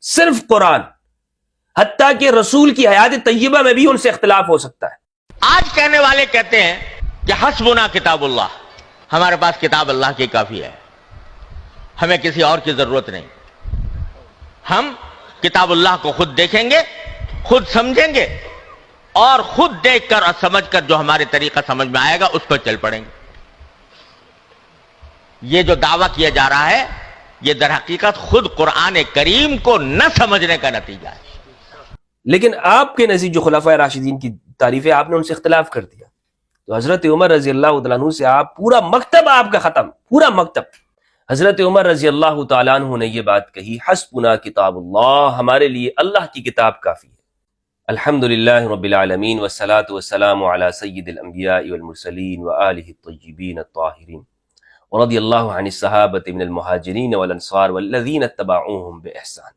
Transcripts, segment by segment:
صرف قرآن، حتیٰ کہ رسول کی حیات طیبہ میں بھی ان سے اختلاف ہو سکتا ہے۔ آج کہنے والے کہتے ہیں کہ حسبنا کتاب اللہ، ہمارے پاس کتاب اللہ کی کافی ہے، ہمیں کسی اور کی ضرورت نہیں، ہم کتاب اللہ کو خود دیکھیں گے، خود سمجھیں گے، اور خود دیکھ کر اور سمجھ کر جو ہمارے طریقہ سمجھ میں آئے گا اس پر چل پڑیں گے۔ یہ جو دعویٰ کیا جا رہا ہے یہ در حقیقت خود قرآن کریم کو نہ سمجھنے کا نتیجہ ہے۔ لیکن آپ کے نزدیک جو خلفائے راشدین کی تعریف ہے، آپ نے ان سے اختلاف کر دیا، تو حضرت عمر رضی اللہ تعالیٰ عنہ سے آپ پورا مکتب آپ کا ختم، پورا مکتب۔ حضرت عمر رضی اللہ تعالیٰ عنہ نے یہ بات کہی، حسبنا کتاب اللہ، ہمارے لیے اللہ کی کتاب کافی ہے۔ الحمدللہ رب العالمین والصلاة والسلام علی سید الانبیاء والمرسلین وآلہ الطیبین الطاہرین ورضی اللہ عن الصحابۃ من المہاجرین والانصار والذین اتبعوہم بإحسان۔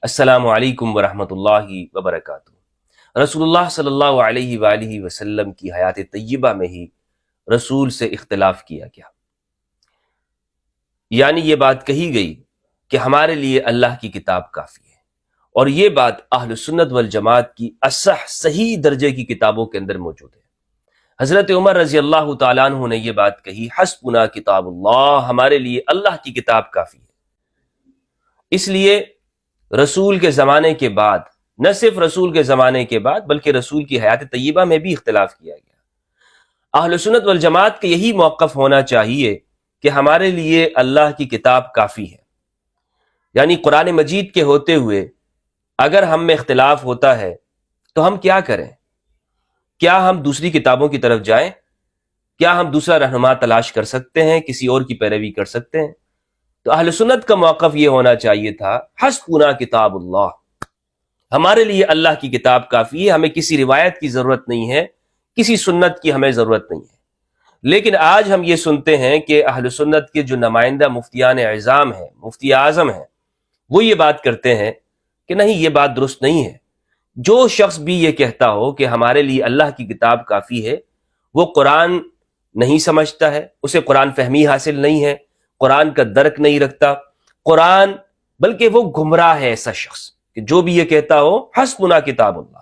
السلام علیکم ورحمۃ اللہ وبرکاتہ۔ رسول اللہ صلی اللہ علیہ وآلہ وسلم کی حیات طیبہ میں ہی رسول سے اختلاف کیا گیا، یعنی یہ بات کہی گئی کہ ہمارے لیے اللہ کی کتاب کافی ہے، اور یہ بات اہل سنت والجماعت کی اصح صحیح درجے کی کتابوں کے اندر موجود ہے۔ حضرت عمر رضی اللہ تعالیٰ عنہ نے یہ بات کہی، حسبنا کتاب اللہ، ہمارے لیے اللہ کی کتاب کافی ہے۔ اس لیے رسول کے زمانے کے بعد، نہ صرف رسول کے زمانے کے بعد بلکہ رسول کی حیات طیبہ میں بھی اختلاف کیا گیا۔ اہل سنت والجماعت کا یہی موقف ہونا چاہیے کہ ہمارے لیے اللہ کی کتاب کافی ہے، یعنی قرآن مجید کے ہوتے ہوئے اگر ہم میں اختلاف ہوتا ہے تو ہم کیا کریں؟ کیا ہم دوسری کتابوں کی طرف جائیں؟ کیا ہم دوسرا رہنما تلاش کر سکتے ہیں، کسی اور کی پیروی کر سکتے ہیں؟ تو اہل سنت کا موقف یہ ہونا چاہیے تھا، حسبنا کتاب اللہ، ہمارے لیے اللہ کی کتاب کافی ہے، ہمیں کسی روایت کی ضرورت نہیں ہے، کسی سنت کی ہمیں ضرورت نہیں ہے۔ لیکن آج ہم یہ سنتے ہیں کہ اہل سنت کے جو نمائندہ مفتیان اعظام ہیں، مفتی اعظم ہیں، وہ یہ بات کرتے ہیں کہ نہیں، یہ بات درست نہیں ہے۔ جو شخص بھی یہ کہتا ہو کہ ہمارے لیے اللہ کی کتاب کافی ہے، وہ قرآن نہیں سمجھتا ہے، اسے قرآن فہمی حاصل نہیں ہے، قرآن کا درک نہیں رکھتا قرآن، بلکہ وہ گمراہ ہے ایسا شخص کہ جو بھی یہ کہتا ہو حسبنا کتاب اللہ۔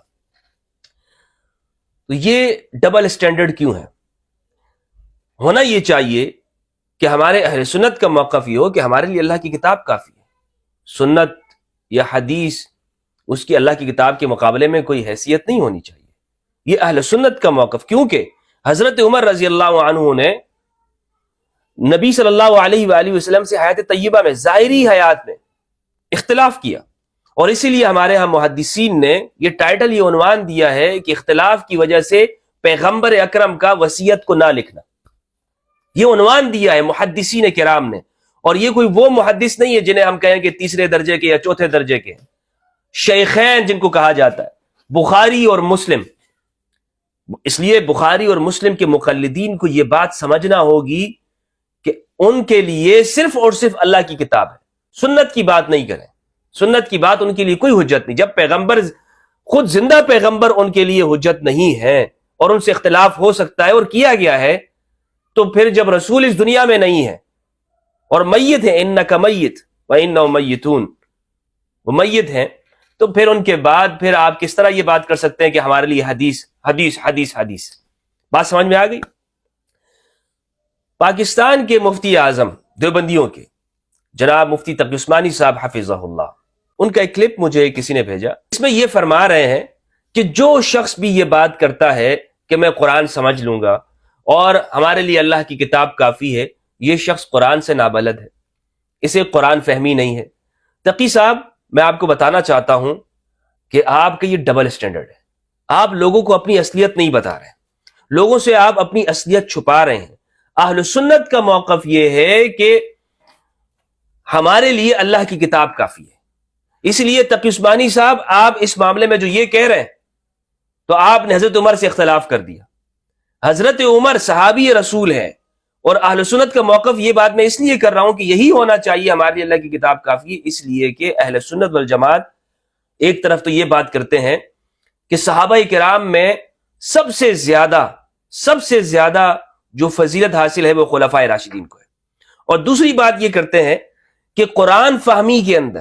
تو یہ ڈبل سٹینڈرڈ کیوں ہے؟ ہونا یہ چاہیے کہ ہمارے اہل سنت کا موقف یہ ہو کہ ہمارے لیے اللہ کی کتاب کافی ہے، سنت یا حدیث اس کی اللہ کی کتاب کے مقابلے میں کوئی حیثیت نہیں ہونی چاہیے۔ یہ اہل سنت کا موقف، کیونکہ حضرت عمر رضی اللہ عنہ نے نبی صلی اللہ علیہ وآلہ وسلم سے حیات طیبہ میں، ظاہری حیات میں اختلاف کیا، اور اسی لیے ہمارے ہاں محدثین نے یہ ٹائٹل، یہ عنوان دیا ہے کہ اختلاف کی وجہ سے پیغمبر اکرم کا وصیت کو نہ لکھنا، یہ عنوان دیا ہے محدثین کرام نے۔ اور یہ کوئی وہ محدث نہیں ہے جنہیں ہم کہیں کہ تیسرے درجے کے یا چوتھے درجے کے ہیں، شیخین جن کو کہا جاتا ہے، بخاری اور مسلم۔ اس لیے بخاری اور مسلم کے مقلدین کو یہ بات سمجھنا ہوگی کہ ان کے لیے صرف اور صرف اللہ کی کتاب ہے، سنت کی بات نہیں کریں، سنت کی بات ان کے لیے کوئی حجت نہیں۔ جب پیغمبر، خود زندہ پیغمبر ان کے لیے حجت نہیں ہے اور ان سے اختلاف ہو سکتا ہے اور کیا گیا ہے، تو پھر جب رسول اس دنیا میں نہیں ہے اور میت ہیں، انک میت وانہم میتون، وہ میت ہیں، تو پھر ان کے بعد پھر آپ کس طرح یہ بات کر سکتے ہیں کہ ہمارے لیے حدیث حدیث حدیث حدیث؟ بات سمجھ میں آ گئی؟ پاکستان کے مفتی اعظم دیوبندیوں کے جناب مفتی تقی عثمانی صاحب حفظہ اللہ، ان کا ایک کلپ مجھے کسی نے بھیجا، اس میں یہ فرما رہے ہیں کہ جو شخص بھی یہ بات کرتا ہے کہ میں قرآن سمجھ لوں گا اور ہمارے لیے اللہ کی کتاب کافی ہے، یہ شخص قرآن سے نابلد ہے، اسے قرآن فہمی نہیں ہے۔ تقی صاحب، میں آپ کو بتانا چاہتا ہوں کہ آپ کا یہ ڈبل سٹینڈرڈ ہے، آپ لوگوں کو اپنی اصلیت نہیں بتا رہے ہیں، لوگوں سے آپ اپنی اصلیت چھپا رہے ہیں۔ اہل سنت کا موقف یہ ہے کہ ہمارے لیے اللہ کی کتاب کافی ہے۔ اس لیے تقی عثمانی صاحب، آپ اس معاملے میں جو یہ کہہ رہے ہیں، تو آپ نے حضرت عمر سے اختلاف کر دیا۔ حضرت عمر صحابی رسول ہیں، اور اہل سنت کا موقف یہ بات میں اس لیے کر رہا ہوں کہ یہی ہونا چاہیے، ہمارے لیے اللہ کی کتاب کافی ہے، اس لیے کہ اہل سنت والجماعت ایک طرف تو یہ بات کرتے ہیں کہ صحابہ کرام میں سب سے زیادہ جو فضیلت حاصل ہے وہ خلفائے راشدین کو ہے، اور دوسری بات یہ کرتے ہیں کہ قرآن فہمی کے اندر،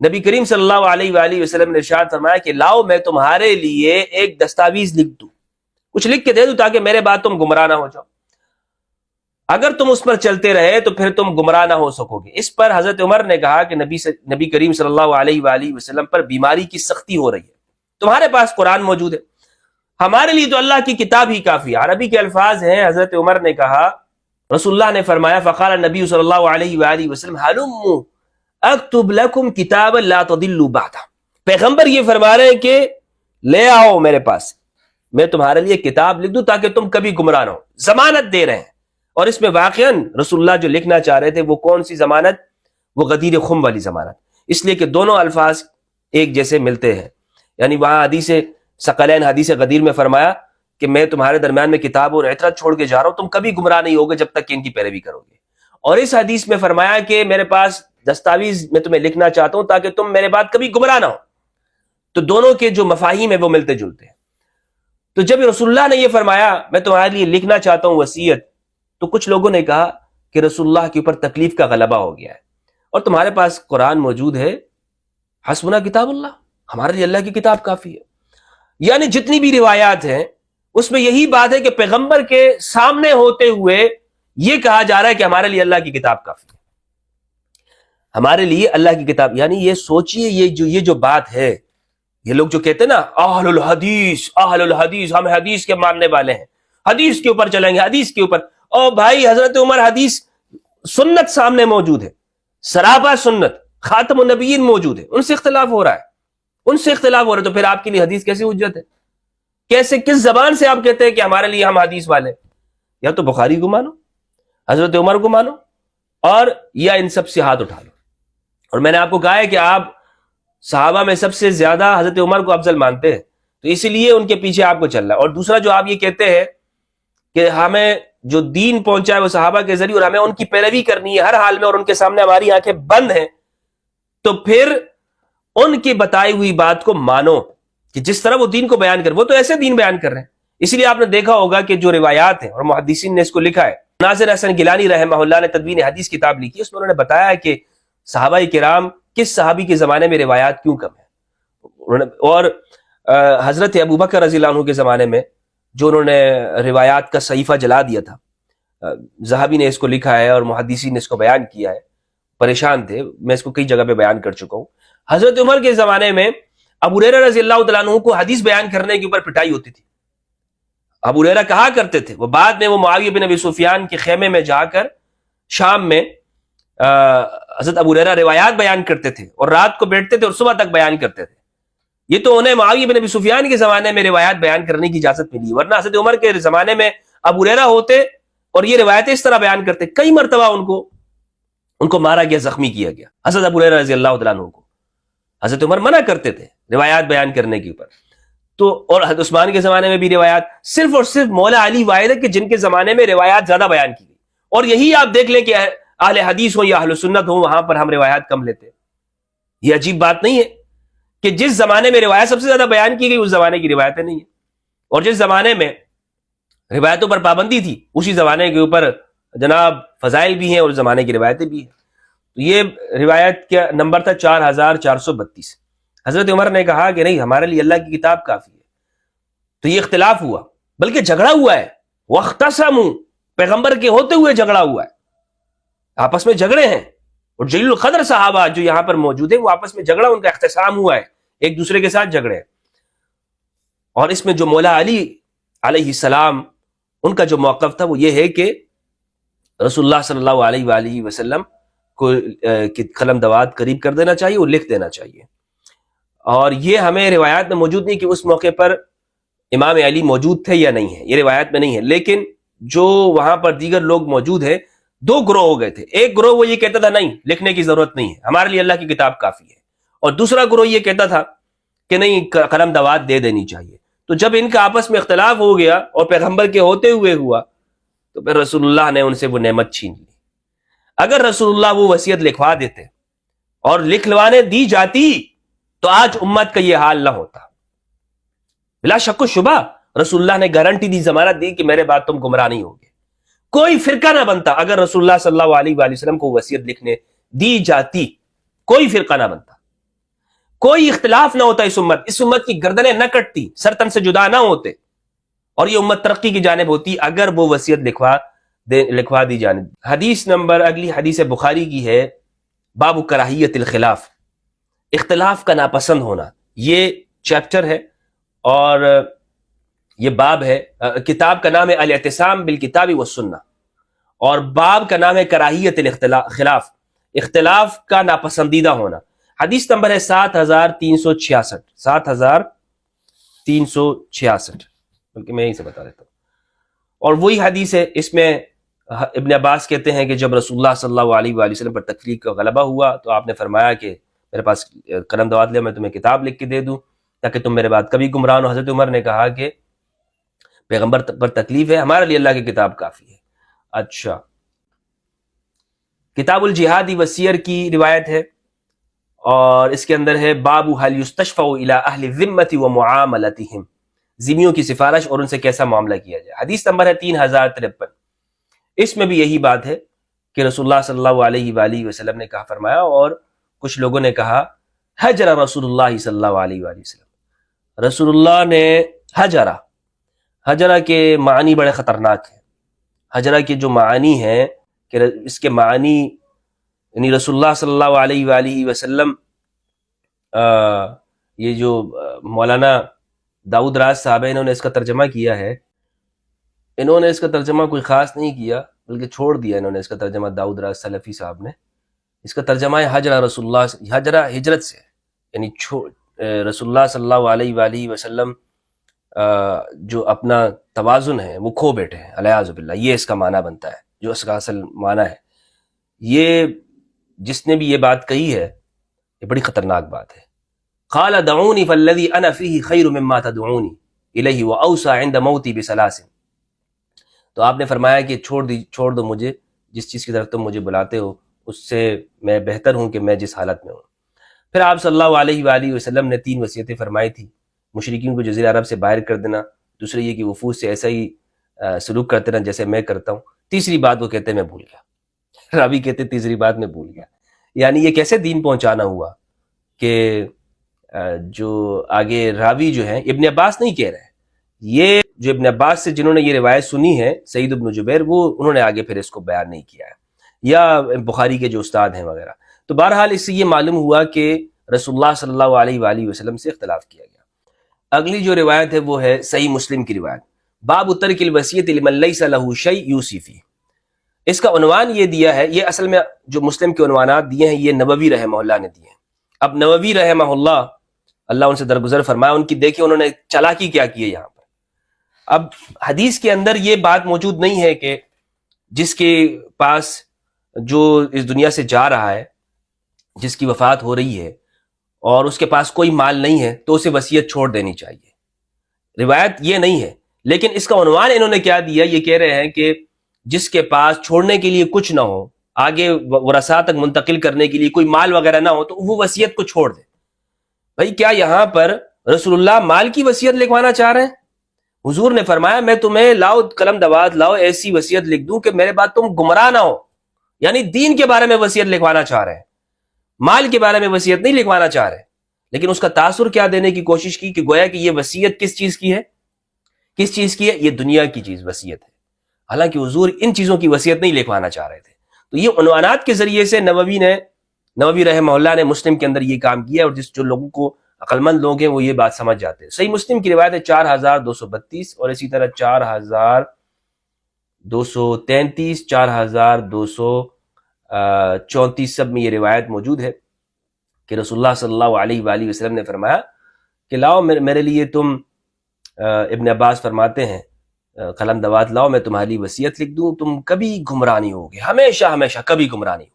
نبی کریم صلی اللہ علیہ وآلہ وسلم نے ارشاد فرمایا کہ لاؤ میں تمہارے لیے ایک دستاویز لکھ دوں، کچھ لکھ کے دے دوں تاکہ میرے بعد تم گمراہ نہ ہو جاؤ، اگر تم اس پر چلتے رہے تو پھر تم گمراہ نہ ہو سکو گے۔ اس پر حضرت عمر نے کہا کہ نبی کریم صلی اللہ علیہ وآلہ وسلم پر بیماری کی سختی ہو رہی ہے، تمہارے پاس قرآن موجود ہے، ہمارے لیے تو اللہ کی کتاب ہی کافی ہے۔ عربی کے الفاظ ہیں، حضرت عمر نے کہا، رسول اللہ نے فرمایا فقال النبی صلی اللہ علیہ وآلہ وسلم ہلموا اکتب لکم کتابا لا تضلوا بعدہ، پیغمبر یہ فرما رہے ہیں کہ لے آؤ میرے پاس، میں تمہارے لیے کتاب لکھ دوں تاکہ تم کبھی گمراہ نہ ہو، ضمانت دے رہے ہیں۔ اور اس میں واقعاً رسول اللہ جو لکھنا چاہ رہے تھے وہ کون سی ضمانت؟ وہ غدیر خم والی ضمانت، اس لیے کہ دونوں الفاظ ایک جیسے ملتے ہیں، یعنی وہاں حدیث ثقلین حدیث غدیر میں فرمایا کہ میں تمہارے درمیان میں کتاب اور عطرت چھوڑ کے جا رہا ہوں، تم کبھی گمراہ نہیں ہوگے جب تک کہ ان کی پیروی کرو گے، اور اس حدیث میں فرمایا کہ میرے پاس دستاویز میں تمہیں لکھنا چاہتا ہوں تاکہ تم میرے بعد کبھی گمراہ نہ ہو، تو دونوں کے جو مفاہیم ہیں وہ ملتے جلتے ہیں۔ تو جب رسول اللہ نے یہ فرمایا میں تمہارے لیے لکھنا چاہتا ہوں وصیت، تو کچھ لوگوں نے کہا کہ رسول اللہ کے اوپر تکلیف کا غلبہ ہو گیا ہے، اور تمہارے پاس قرآن موجود ہے، حسبنا کتاب اللہ، ہمارے لیے اللہ کی کتاب کافی ہے۔ یعنی جتنی بھی روایات ہیں اس میں یہی بات ہے کہ پیغمبر کے سامنے ہوتے ہوئے یہ کہا جا رہا ہے کہ ہمارے لیے اللہ کی کتاب کافی ہے، ہمارے لیے اللہ کی کتاب۔ یعنی یہ سوچئے یہ جو بات ہے، یہ لوگ جو کہتے ہیں نا اہل الحدیث، ہم حدیث کے ماننے والے ہیں، حدیث کے اوپر چلیں گے، حدیث کے اوپر، او بھائی حضرت عمر حدیث سنت سامنے موجود ہے، سراپا سنت، خاتم النبیین موجود ہے، ان سے اختلاف ہو رہا ہے، تو پھر آپ کے لیے حدیث کیسے حجت ہے؟ کیسے، کس زبان سے آپ کہتے ہیں کہ ہمارے لیے ہم حدیث والے؟ یا تو بخاری کو مانو، حضرت عمر کو مانو، اور یا ان سب سے ہاتھ اٹھا لو۔ اور میں نے آپ کو کہا ہے کہ آپ صحابہ میں سب سے زیادہ حضرت عمر کو افضل مانتے ہیں، تو اسی لیے ان کے پیچھے آپ کو چلنا ہے۔ اور دوسرا جو آپ یہ کہتے ہیں کہ ہمیں جو دین پہنچا ہے وہ صحابہ کے ذریعے اور ہمیں ان کی پیروی کرنی ہے ہر حال میں، اور ان کے سامنے ہماری آنکھیں بند ہیں، تو پھر ان کی بتائی ہوئی بات کو مانو کہ جس طرح وہ دین کو بیان کر، وہ تو ایسے دین بیان کر رہے ہیں۔ اسی لیے آپ نے دیکھا ہوگا کہ جو روایات ہیں، اور محدثین نے اس کو لکھا ہے، ناصر حسن گیلانی رحمہ اللہ نے تدوین حدیث کتاب لکھی، اس میں انہوں نے بتایا ہے کہ صحابہ کرام کس صحابی کے زمانے میں روایات کیوں کم ہیں، اور حضرت ابوبکر رضی اللہ عنہ کے زمانے میں جو انہوں نے روایات کا صحیفہ جلا دیا تھا، ذہبی نے اس کو لکھا ہے اور محدثین نے اس کو بیان کیا ہے، پریشان تھے، میں اس کو کئی جگہ پہ بیان کر چکا ہوں۔ حضرت عمر کے زمانے میں ابو ہریرہ رضی اللہ تعالیٰ عنہ کو حدیث بیان کرنے کے اوپر پٹائی ہوتی تھی، ابو ہریرہ کہا کرتے تھے، وہ بعد میں وہ معاویہ بن ابی سفیان کے خیمے میں جا کر شام میں حضرت ابو ہریرہ روایات بیان کرتے تھے، اور رات کو بیٹھتے تھے اور صبح تک بیان کرتے تھے۔ یہ تو انہیں معاویہ بن ابی سفیان کے زمانے میں روایات بیان کرنے کی اجازت ملی، ورنہ حضرت عمر کے زمانے میں ابو ہریرہ ہوتے اور یہ روایتیں اس طرح بیان کرتے، کئی مرتبہ ان کو مارا گیا، زخمی کیا گیا، حضرت ابو ہریرہ رضی اللہ تعالیٰ عنہ کو۔ حضرت عمر منع کرتے تھے روایات بیان کرنے کے اوپر، تو اور حضرت عثمان کے زمانے میں بھی روایات، صرف اور صرف مولا علی واحد ہے کہ جن کے زمانے میں روایات زیادہ بیان کی گئی، اور یہی آپ دیکھ لیں کہ اہل حدیث ہو یا اہل سنت ہو، وہاں پر ہم روایات کم لیتے۔ یہ عجیب بات نہیں ہے کہ جس زمانے میں روایت سب سے زیادہ بیان کی گئی اس زمانے کی روایتیں نہیں ہیں، اور جس زمانے میں روایتوں پر پابندی تھی اسی زمانے کے اوپر جناب فضائل بھی ہیں اور زمانے کی روایتیں بھی ہیں۔ تو یہ روایت کا نمبر تھا 4432۔ حضرت عمر نے کہا کہ نہیں، ہمارے لیے اللہ کی کتاب کافی ہے، تو یہ اختلاف ہوا، بلکہ جھگڑا ہوا ہے، واختصموا، پیغمبر کے ہوتے ہوئے جھگڑا ہوا ہے، آپس میں جھگڑے ہیں، اور جلیل القدر صحابہ جو یہاں پر موجود ہیں وہ آپس میں جھگڑا، ان کا اختصام ہوا ہے، ایک دوسرے کے ساتھ جھگڑے ہیں۔ اور اس میں جو مولا علی علیہ السلام ان کا جو موقف تھا وہ یہ ہے کہ رسول اللہ صلی اللہ علیہ وآلہ وسلم کو قلم دوات قریب کر دینا چاہیے اور لکھ دینا چاہیے، اور یہ ہمیں روایات میں موجود نہیں کہ اس موقع پر امام علی موجود تھے یا نہیں ہے، یہ روایات میں نہیں ہے، لیکن جو وہاں پر دیگر لوگ موجود ہیں، دو گروہ ہو گئے تھے۔ ایک گروہ وہ یہ کہتا تھا نہیں، لکھنے کی ضرورت نہیں ہے، ہمارے لیے اللہ کی کتاب کافی ہے، اور دوسرا گروہ یہ کہتا تھا کہ نہیں، قلم دوات دے دینی چاہیے۔ تو جب ان کا آپس میں اختلاف ہو گیا اور پیغمبر کے ہوتے ہوئے ہوا، تو پھر رسول اللہ نے ان سے وہ نعمت چھین لی۔ اگر رسول اللہ وہ وصیت لکھوا دیتے اور لکھوانے دی جاتی تو آج امت کا یہ حال نہ ہوتا۔ بلا شک و شبہ رسول اللہ نے گارنٹی دی، ضمانت دی کہ میرے بعد تم گمراہ نہیں ہوگے، کوئی فرقہ نہ بنتا اگر رسول اللہ صلی اللہ علیہ وآلہ وسلم کو وصیت لکھنے دی جاتی، کوئی فرقہ نہ بنتا۔ کوئی اختلاف نہ ہوتا اس امت کی گردنیں نہ کٹتی، سر تن سے جدا نہ ہوتے، اور یہ امت ترقی کی جانب ہوتی اگر وہ وصیت لکھوا دی جانب۔ حدیث نمبر، اگلی حدیث بخاری کی ہے، باب کراہیت الخلاف، اختلاف کا ناپسند ہونا، یہ چیپٹر ہے اور یہ باب ہے۔ کتاب کا نام ہے الاعتصام بالکتاب والسنہ، اور باب کا نام ہے کراہیت الاختلاف، اختلاف کا ناپسندیدہ ہونا۔ حدیث نمبر ہے 7366، 7366، بلکہ میں یہیں سے بتا دیتا ہوں۔ اور وہی حدیث ہے، اس میں ابن عباس کہتے ہیں کہ جب رسول اللہ صلی اللہ علیہ وآلہ وسلم پر تکلیف کا غلبہ ہوا تو آپ نے فرمایا کہ میرے پاس قلم دوات لے، میں تمہیں کتاب لکھ کے دے دوں تاکہ تم میرے بعد کبھی گمراہ ہو۔ حضرت عمر نے کہا کہ پیغمبر پر تکلیف ہے، ہمارے لیے اللہ کی کتاب کافی ہے۔ اچھا، کتاب الجہاد والسیر کی روایت ہے، اور اس کے اندر ہے باب هل یستشفع الی اہل الذمۃ ومعاملتهم، ذمیوں کی سفارش اور ان سے کیسا معاملہ کیا جائے۔ حدیث نمبر ہے 3053، اس میں بھی یہی بات ہے کہ رسول اللہ صلی اللہ علیہ وآلہ وسلم نے کہا فرمایا، اور کچھ لوگوں نے کہا حجر رسول اللہ صلی اللہ علیہ وآلہ وسلم، رسول اللہ نے حجرہ کے معنی بڑے خطرناک ہیں۔ حجرہ کے جو معنی ہیں کہ اس کے معنی یعنی رسول اللہ صلی اللہ علیہ وآلہ وسلم، یہ جو مولانا داؤد راز صاحب ہے، انہوں نے اس کا ترجمہ کیا ہے، انہوں نے اس کا ترجمہ کوئی خاص نہیں کیا بلکہ چھوڑ دیا انہوں نے اس کا ترجمہ، داؤد راز سلفی صاحب نے اس کا ترجمہ ہے حجرہ رسول اللہ، حجرہ ہجرت سے، یعنی رسول اللہ صلی اللہ علیہ وآلہ وسلم جو اپنا توازن ہے وہ کھو بیٹھے ہیں، علیاذ باللہ، یہ اس کا معنی بنتا ہے، جو اس کا اصل معنی ہے۔ یہ جس نے بھی یہ بات کہی ہے یہ بڑی خطرناک بات ہے۔ قال دعونی فالذی انا فیہ خیر مما تدعونی الیہ واوصى عند موتی بثلاث، تو آپ نے فرمایا کہ چھوڑ دو مجھے، جس چیز کی طرف تم مجھے بلاتے ہو اس سے میں بہتر ہوں کہ میں جس حالت میں ہوں۔ پھر آپ صلی اللہ علیہ وآلہ وسلم نے 3 وصیتیں فرمائی تھی، مشرکین کو جزیرہ عرب سے باہر کر دینا، دوسرے یہ کہ وفود سے ایسا ہی سلوک کرتے رہنا جیسے میں کرتا ہوں، تیسری بات وہ کہتے ہیں میں بھول گیا، راوی کہتے تیسری بات میں بھول گیا۔ یعنی یہ کیسے دین پہنچانا ہوا کہ جو آگے راوی جو ہیں ابن عباس نہیں کہہ رہے ہیں، یہ جو ابن عباس سے جنہوں نے یہ روایت سنی ہے، سعید بن جبیر، وہ انہوں نے آگے پھر اس کو بیان نہیں کیا ہے، یا بخاری کے جو استاد ہیں وغیرہ۔ تو بہرحال اس سے یہ معلوم ہوا کہ رسول اللہ صلی اللہ علیہ وآلہ وسلم سے اختلاف کیا گیا۔ اگلی جو روایت ہے وہ ہے صحیح مسلم کی روایت، باب ترک الوصیۃ لمن لیس له شیء یوصی فیہ۔ اس کا عنوان یہ دیا ہے، یہ اصل میں جو مسلم کے عنوانات دیے ہیں یہ نووی رحمہ اللہ نے دیے ہیں۔ اب نووی رحمہ اللہ ان سے درگزر فرمایا، ان کی دیکھیں انہوں نے چالاکی کیا کی ہے یہاں پر۔ اب حدیث کے اندر یہ بات موجود نہیں ہے کہ جس کے پاس جو اس دنیا سے جا رہا ہے، جس کی وفات ہو رہی ہے اور اس کے پاس کوئی مال نہیں ہے تو اسے وصیت چھوڑ دینی چاہیے، روایت یہ نہیں ہے۔ لیکن اس کا عنوان انہوں نے کیا دیا، یہ کہہ رہے ہیں کہ جس کے پاس چھوڑنے کے لیے کچھ نہ ہو، آگے ورثاء تک منتقل کرنے کے لیے کوئی مال وغیرہ نہ ہو، تو وہ وصیت کو چھوڑ دے۔ بھائی کیا یہاں پر رسول اللہ مال کی وصیت لکھوانا چاہ رہے ہیں؟ حضور نے فرمایا میں تمہیں لاؤ قلم دوات لاؤ، ایسی وصیت لکھ دوں کہ میرے بعد تم گمراہ نہ ہو، یعنی دین کے بارے میں وصیت لکھوانا چاہ رہے ہیں، مال کے بارے میں وصیت نہیں لکھوانا چاہ رہے۔ لیکن اس کا تاثر کیا دینے کی کوشش کی کہ گویا کہ یہ وصیت کس چیز کی ہے، کس چیز کی ہے؟ یہ دنیا کی چیز وصیت ہے، حالانکہ حضور ان چیزوں کی وصیت نہیں لکھوانا چاہ رہے تھے۔ تو یہ عنوانات کے ذریعے سے نووی رحمہ اللہ نے مسلم کے اندر یہ کام کیا، اور جو لوگوں کو عقل مند لوگ ہیں وہ یہ بات سمجھ جاتے ہیں۔ صحیح مسلم کی روایت ہے 4232، اور اسی طرح 4233، 4234 سب میں یہ روایت موجود ہے کہ رسول اللہ صلی اللہ علیہ وآلہ وسلم نے فرمایا کہ لاؤ میرے لیے تم، ابن عباس فرماتے ہیں قلم دوات لاؤ، میں تمہاری لیے وصیت لکھ دوں، تم کبھی گمراہ نہیں ہوگے، ہمیشہ کبھی گمراہ نہیں ہوگے۔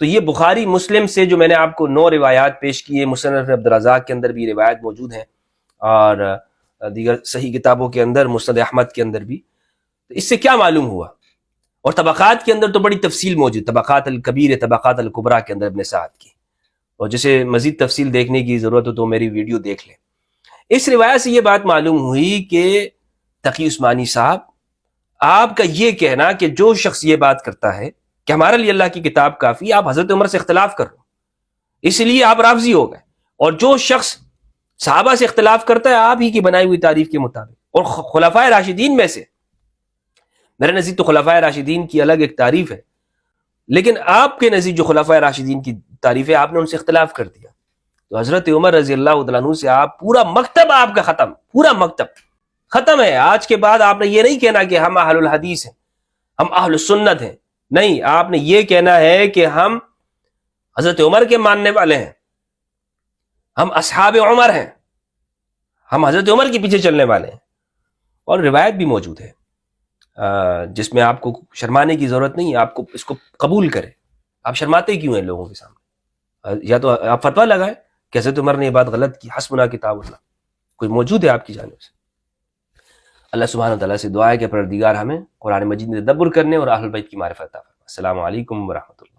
تو یہ بخاری مسلم سے جو میں نے آپ کو 9 روایات پیش کی ہے، مصنف عبدالرزاق کے اندر بھی روایت موجود ہیں، اور دیگر صحیح کتابوں کے اندر، مسند احمد کے اندر بھی۔ تو اس سے کیا معلوم ہوا؟ اور طبقات کے اندر تو بڑی تفصیل موجود، طبقات الکبیر، طبقات الکبریٰ کے اندر ابن سعد کی، اور جسے مزید تفصیل دیکھنے کی ضرورت ہو تو میری ویڈیو دیکھ لیں۔ اس روایت سے یہ بات معلوم ہوئی کہ تقی عثمانی صاحب، آپ کا یہ کہنا کہ جو شخص یہ بات کرتا ہے کہ ہمارے لیے اللہ کی کتاب کافی، آپ حضرت عمر سے اختلاف کر رہے ہو، اس لیے آپ رافضی ہو گئے، اور جو شخص صحابہ سے اختلاف کرتا ہے آپ ہی کی بنائی ہوئی تعریف کے مطابق، اور خلفائے راشدین میں سے، میرے نزدیک تو خلفائے راشدین کی الگ ایک تعریف ہے، لیکن آپ کے نزدیک جو خلفائے راشدین کی تعریف ہے آپ نے ان سے اختلاف کر دیا، تو حضرت عمر رضی اللہ تعالیٰ عنہ سے آپ پورا مکتب آپ کا ختم، پورا مکتب ختم ہے۔ آج کے بعد آپ نے یہ نہیں کہنا کہ ہم اہل الحدیث ہیں، ہم اہل سنت ہیں، نہیں، آپ نے یہ کہنا ہے کہ ہم حضرت عمر کے ماننے والے ہیں، ہم اصحاب عمر ہیں، ہم حضرت عمر کے پیچھے چلنے والے ہیں۔ اور روایت بھی موجود ہے جس میں آپ کو شرمانے کی ضرورت نہیں ہے، آپ کو اس کو قبول کرے۔ آپ شرماتے کیوں ہیں لوگوں کے سامنے؟ یا تو آپ فتویٰ لگائیں کہ حضرت عمر نے یہ بات غلط کی، حسبنا کتاب اللہ، کوئی موجود ہے آپ کی جانب سے؟ اللہ سبحانہ وتعالیٰ سے دعا ہے کہ پروردگار ہمیں قرآن مجید میں تدبر کرنے اور اہل بیت کی معرفت عطا فرمائے۔ السلام علیکم ورحمۃ اللہ۔